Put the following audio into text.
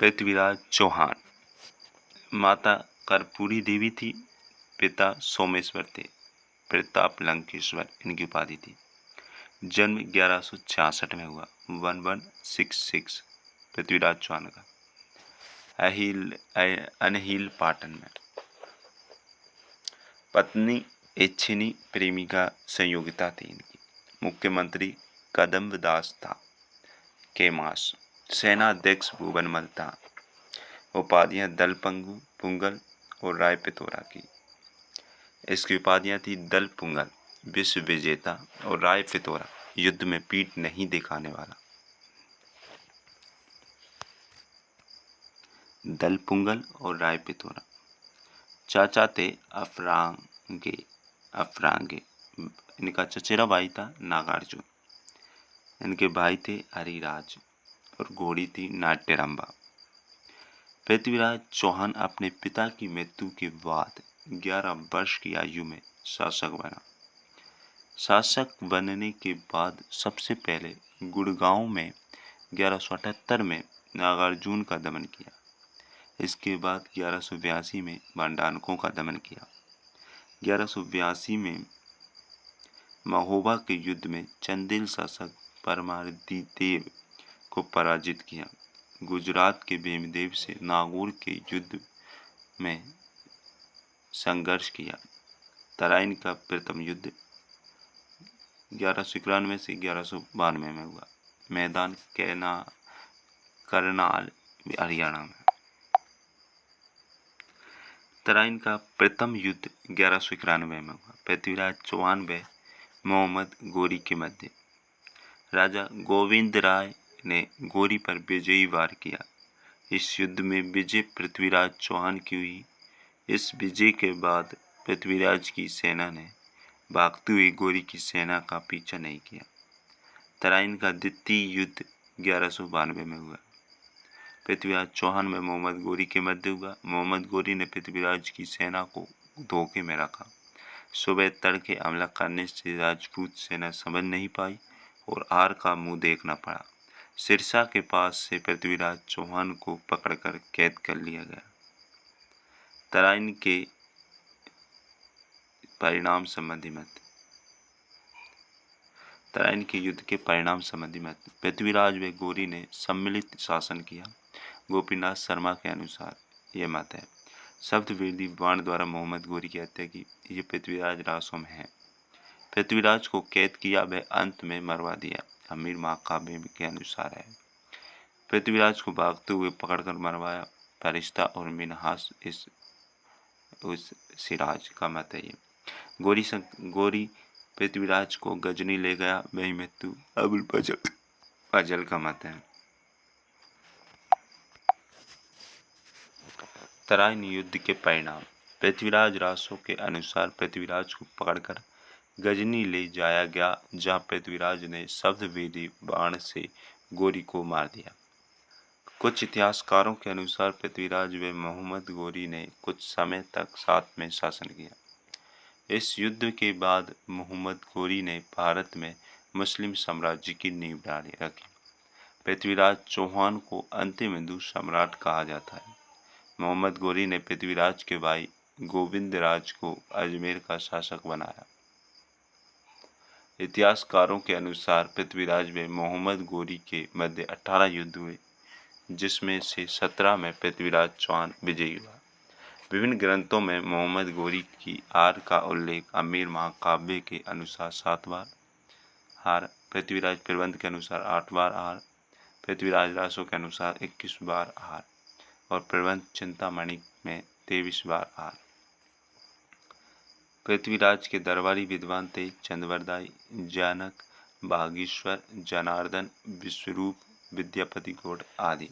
पृथ्वीराज चौहान। माता कर्पूरी देवी थी, पिता सोमेश्वर थे, प्रताप लंकेश्वर इनकी उपाधि थी। जन्म 1166 में हुआ, 1166 पृथ्वीराज चौहान का, अनहील पाटन में। पत्नी इच्छिनी प्रेमिका संयोगिता थी इनकी। मुख्यमंत्री कदम्बदास था, केमास। सेनाध्यक्ष भुवनमल था। उपाधियां दल पुंगल और राय पिथौरा की। इसकी उपाधियां थी दल पुंगल विश्व विजेता और राय पिथौरा युद्ध में पीठ नहीं दिखाने वाला। दल पुंगल और राय पिथौरा। चाचा थे अफरांगे। इनका चचेरा भाई था नागार्जुन। इनके भाई थे हरिराज और घोड़ी थी नाट्यरंबा। पृथ्वीराज चौहान अपने पिता की मृत्यु के बाद 11 वर्ष की आयु में शासक बना। शासक बनने के बाद सबसे पहले गुड़गांव में 1178 में नागार्जुन का दमन किया। इसके बाद 1182 में भांडारकों का दमन किया। 1182 में महोबा के युद्ध में चंदेल शासक परमादिदेव को पराजित किया। गुजरात के भीमदेव से नागौर के युद्ध में संघर्ष किया। तराइन का प्रथम युद्ध 1191 से 1192 में हुआ। मैदान करनाल हरियाणा में। तराइन का प्रथम युद्ध 1191 में हुआ। पृथ्वीराज चौहान व मोहम्मद गोरी के मध्य। राजा गोविंद राय ने गोरी पर विजयी वार किया। इस युद्ध में विजय पृथ्वीराज चौहान की हुई। इस विजय के बाद पृथ्वीराज की सेना ने भागती हुई गोरी की सेना का पीछा नहीं किया। तराइन का द्वितीय युद्ध 1192 में हुआ। पृथ्वीराज चौहान में मोहम्मद गोरी के मध्य हुआ। मोहम्मद गोरी ने पृथ्वीराज की सेना को धोखे में रखा। सुबह तड़के हमला करने से राजपूत सेना समझ नहीं पाई और हार का मुंह देखना पड़ा। सिरसा के पास से पृथ्वीराज चौहान को पकड़कर कैद कर लिया गया। तराइन के परिणाम संबंधी मत। तराइन के युद्ध के परिणाम संबंधी मत। पृथ्वीराज व गोरी ने सम्मिलित शासन किया। गोपीनाथ शर्मा के अनुसार यह मत है। शब्दवेदी बाण द्वारा मोहम्मद गोरी की हत्या की। ये पृथ्वीराज रासों में है। पृथ्वीराज को कैद किया व अंत में मरवा दिया। अमीर महाकाव्य के अनुसार है। पृथ्वीराज को भागते हुए पकड़कर मरवाया। फरिश्ता और मिनहास उस सिराज का मत है। ये गोरी पृथ्वीराज को गजनी ले गया। वही मृत्यु अबुल फजल का मत है। तराइन युद्ध के परिणाम। पृथ्वीराज रासों के अनुसार पृथ्वीराज को पकड़कर गजनी ले जाया गया, जहां पृथ्वीराज ने शब्दवेदी बाण से गोरी को मार दिया। कुछ इतिहासकारों के अनुसार पृथ्वीराज व मोहम्मद गोरी ने कुछ समय तक साथ में शासन किया। इस युद्ध के बाद मोहम्मद गोरी ने भारत में मुस्लिम साम्राज्य की नींव रखी। पृथ्वीराज चौहान को अंतिम हिंदू सम्राट कहा जाता है। मोहम्मद गोरी ने पृथ्वीराज के भाई गोविंद राज को अजमेर का शासक बनाया। इतिहासकारों के अनुसार पृथ्वीराज व मोहम्मद गोरी के मध्य 18 युद्ध हुए, जिसमें से 17 में पृथ्वीराज चौहान विजयी हुआ। विभिन्न ग्रंथों में मोहम्मद गोरी की हार का उल्लेख अमीर महाकाव्य के अनुसार 7 बार हार, पृथ्वीराज प्रबंध के अनुसार 8 बार हार, पृथ्वीराज रासों के अनुसार 21 बार हार और प्रबंध चिंतामणि में 23 बार हार। पृथ्वीराज के दरबारी विद्वान थे चंद्रवरदाई, जनक, बागीश्वर, जनार्दन, विश्वरूप, विद्यापति गौड़ आदि।